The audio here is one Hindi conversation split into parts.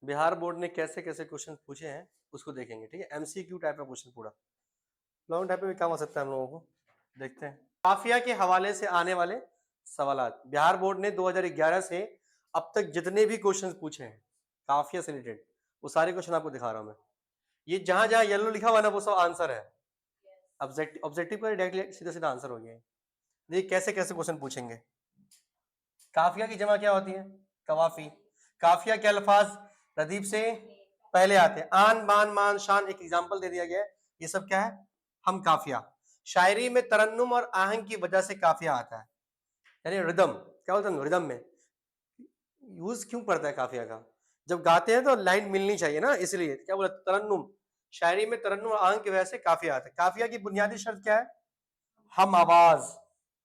बिहार बोर्ड ने कैसे कैसे क्वेश्चन पूछे हैं उसको देखेंगे, ठीक है। एमसीक्यू टाइप का क्वेश्चन पूरा, लॉन्ग टाइप में भी काम आ सकता है हम लोगों को। देखते हैं काफिया के हवाले से आने वाले सवालात। बिहार बोर्ड ने 2011 से अब तक जितने भी क्वेश्चन पूछे हैं काफिया से रिलेटेड, वो सारे क्वेश्चन आपको दिखा रहा हूं मैं। ये जहां जहां येलो लिखा हुआ ना वो सब आंसर है। ऑब्जेक्टिव का डायरेक्टली सीधा सीधा आंसर हो गया है। देखिए कैसे कैसे क्वेश्चन पूछेंगे। काफिया की जमा क्या होती है? कवाफी। काफिया के अल्फाज रदीफ से पहले आते हैं। आन बान मान शान एक एग्जाम्पल दे दिया गया है। ये सब क्या है? हम काफिया। शायरी में तरन्नुम और आहंग की वजह से काफिया आता है, यानी रिदम। क्या बोलते हैं रिदम में यूज क्यों पड़ता है काफिया का? जब गाते हैं तो लाइन मिलनी चाहिए ना, इसलिए क्या बोला तरन्नुम। शायरी में तरन्नुम और आहंग की वजह से काफिया आता है। काफिया की बुनियादी शर्त क्या है? हम आवाज,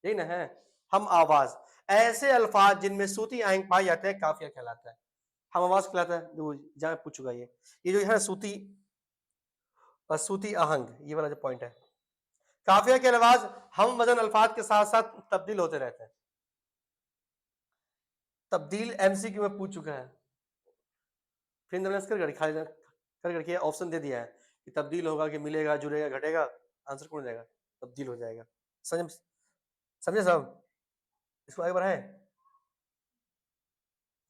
यही ना है, हम आवाज। ऐसे अल्फाज जिनमें सूती आहंग पाई जाते हैं काफिया कहलाता है। हम आवाज कहलाता है, जो जहां पूछ चुका ये जो है सूती और सूती आहंग, ये वाला जो पॉइंट है। काफिया के अल्फाज हम वजन अल्फाज के साथ साथ तब्दील होते रहते हैं। तब्दील एमसीक्यू में पूछ चुका है, फिर कर करके ऑप्शन दे दिया है कि तब्दील होगा कि मिलेगा, जुड़ेगा, घटेगा। आंसर कौन जाएगा? तब्दील हो जाएगा। समझ समझे सब? इसको आगे बढ़ाएं।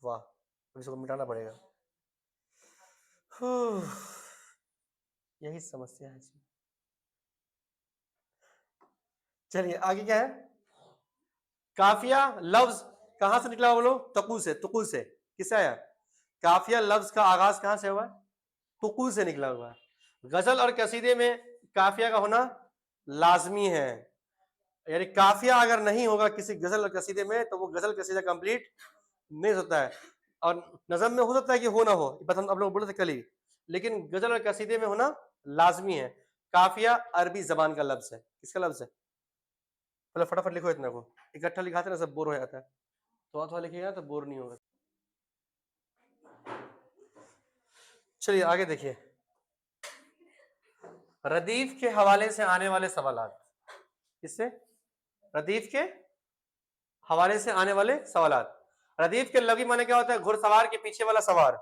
वाह, अब इसको मिटाना पड़ेगा। यही समस्या है। चलिए आगे क्या है? काफिया लफ्ज कहां से निकला? बोलो तकू से। तुकुल से किससे आया? काफिया लफ्ज का आगाज कहां से हुआ? तुकुल से निकला हुआ है। गजल और कसीदे में काफिया का होना लाजमी है, यानी काफिया अगर नहीं होगा किसी गजल और कसीदे में तो वो गजल कसीदा कंप्लीट नहीं होता है। और नज़म में हो सकता है कि हो ना हो, बस हम आप लोग बोले थे कल ही, लेकिन गजल और कसीदे में होना लाजमी है। काफिया अरबी जबान का लफ्ज है। किसका लफ्ज है? मतलब फटाफट लिखो, इतना को इकट्ठा लिखाते ना सब बोर हो जाता है, थोड़ा थोड़ा लिखिएगा तो बोर नहीं होगा। चलिए आगे देखिए, रदीफ के हवाले से आने वाले सवालात। किससे? रदीफ के हवाले से आने वाले सवालात। रदीफ के लगी माने क्या होता है? घुड़सवार के पीछे वाला सवार।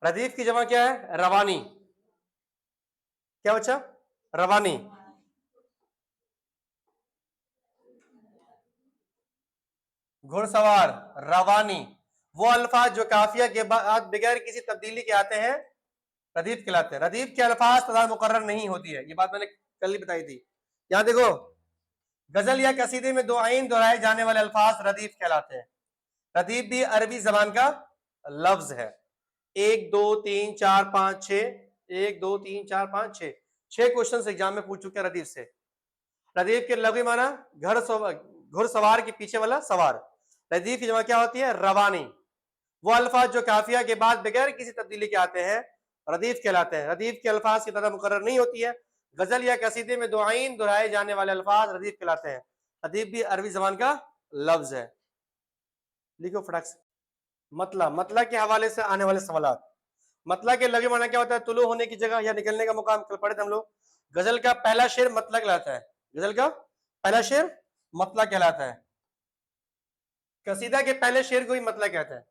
रदीफ की जमा क्या है? रवानी। क्या बच्चा? रवानी। घुड़सवार, रवानी। वो अल्फाज जो काफिया के बाद बगैर किसी तब्दीली के आते हैं रदीफ कहलाते हैं। रदीफ के अल्फाज तदा मुकर्रर नहीं होती है, ये बात मैंने कल ही बताई थी। यहां देखो, गजल या कसीदे में दो आइन दोहराए जाने वाले अल्फाज रदीफ कहलाते हैं। रदीफ भी अरबी जबान का लफ्ज है। 1 2 3 4 5 6, 1 2 3 4 5 6, 6 क्वेश्चन एग्जाम में पूछ चुके हैं रदीफ से। रदीफ के लगी माना घुड़सवार के पीछे वाला सवार। रदीफ की जमा क्या होती है? रवानी। वो अल्फाज जो काफिया के बाद बगैर किसी तब्दीली के आते हैं रदीफ कहलाते हैं। रदीफ के अल्फाज की तरह मुकर्रर नहीं होती है। गजल या कसीदे में दो आइन दोहराए जाने वाले अल्फाज रदीफ कहलाते हैं। रदीफ भी अरबी जबान का लफ्ज है। लिखो फटाक से। मतला, मतला के हवाले से आने वाले सवालात। मतला के लगे माना क्या होता है? तुलू होने की जगह या निकलने का मुकाम। कल पढ़े थे हम लोग। गजल का पहला शेर मतला कहलाता है। गजल का पहला शेर मतला कहलाता है। कसीदा के पहले शेर को ही मतला कहते हैं।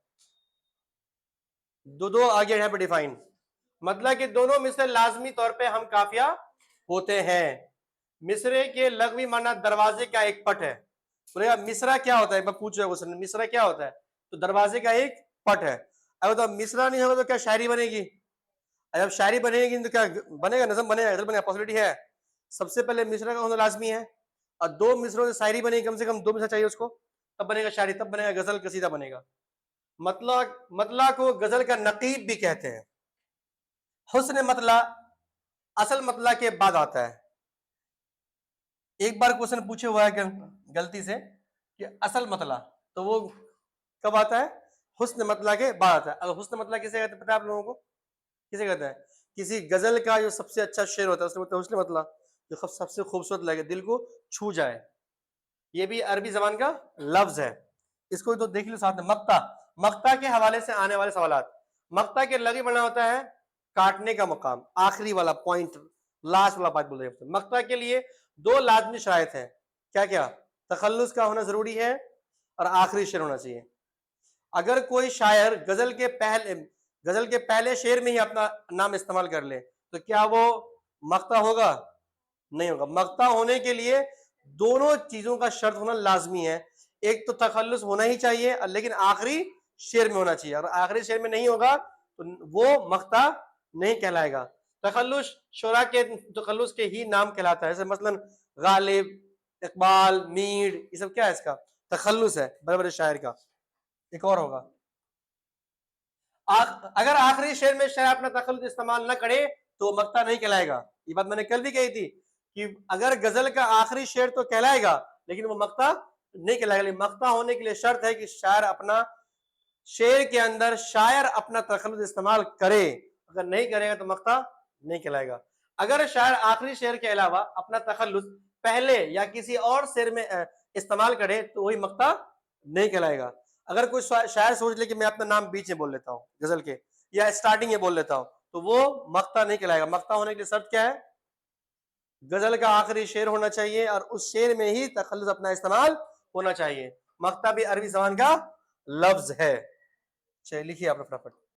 दो दो आगे है डिफाइन। मतलब कि दोनों मिसरे लाजमी तौर पे हम काफिया होते हैं। मिसरे के लगवी माना दरवाजे का एक पट है। बोलेगा मिसरा क्या होता है? पूछ रहे क्वेश्चन, मिसरा क्या होता है? तो दरवाजे का एक पट है। अब तो मिसरा नहीं होगा तो क्या शायरी बनेगी? जब शायरी बनेगी तो क्या बनेगा? नज़म बनेगा, गजल बनेगा? पॉसिबिलिटी है। सबसे पहले मिसरा का होना लाजमी है, और दो मिसरों से शायरी बनेगी, कम से कम दो मिसरा चाहिए उसको, तब बनेगा शायरी, तब बनेगा गजल कसीदा बनेगा। मतला, मतला को गजल का नकीब भी कहते हैं। हुस्न मतला असल मतला के बाद आता है। एक बार क्वेश्चन पूछे हुआ है गलती से कि असल मतला, तो वो कब आता है? हुस्न मतला के बाद आता है। अगर हुस्न मतला किसे कहते हैं पता है आप लोगों को? किसे कहते हैं? किसी गजल का जो सबसे अच्छा शेर होता है उसमें होता है हुस्न मतला, जो सबसे खूबसूरत लगे, दिल को छू जाए। ये भी अरबी जबान का लफ्ज है। इसको तो देख लो साथ में। मक्ता, मक्ता के हवाले से आने वाले सवालात। मक्ता के लगी बना होता है काटने का मुकाम, आखिरी वाला पॉइंट, लास्ट वाला बात बोल रहे हैं। मक्ता के लिए दो लाजमी शराइत है। क्या क्या? तखल्लुस का होना जरूरी है और आखिरी शेर होना चाहिए। अगर कोई शायर गजल के पहले गजल के पहले शेर में ही अपना नाम इस्तेमाल कर ले तो क्या वो मक्ता होगा? नहीं होगा। मक्ता होने के लिए दोनों चीजों का शर्त होना लाजमी है। एक तो तखल्लुस होना ही चाहिए, लेकिन आखिरी शेर में होना चाहिए। अगर आखिरी शेर में नहीं होगा तो वो मक्ता नहीं कहलाएगा। तखल्लुस शुरा के तखल्लुस के ही नाम कहलाता है। जैसे मसलन गालिब, इकबाल, मीर, ये सब क्या है? इसका तखल्लुस है बड़े बड़े शायर का। एक और होगा, अगर आखिरी शेर में शायर अपना तखल्लुस इस्तेमाल न करे तो मक्ता नहीं कहलाएगा। ये बात मैंने कल भी कही थी कि अगर गजल का आखिरी शेर तो कहलाएगा लेकिन वो मक्ता नहीं कहलाएगा। मक्ता होने के लिए शर्त है कि शायर अपना शेर के अंदर शायर अपना तखल्लुस इस्तेमाल करे। अगर नहीं करेगा तो मक्ता नहीं कहलाएगा। अगर शायर आखिरी शेर के अलावा अपना तखल्लुस पहले या किसी और शेर में इस्तेमाल करे तो वही मक्ता नहीं कहलाएगा। अगर कोई शायर सोच ले कि मैं अपना नाम बीच में बोल लेता हूँ गजल के, या स्टार्टिंग में बोल लेता हूँ, तो वो मक्ता नहीं कहलाएगा। मक्ता होने के लिए शर्त क्या है? गजल का आखिरी शेर होना चाहिए और उस शेर में ही तखल्लुस अपना इस्तेमाल होना चाहिए। मक्ता भी अरबी ज़बान का लफ्ज है। चलिए लिखिए आप फटाफट।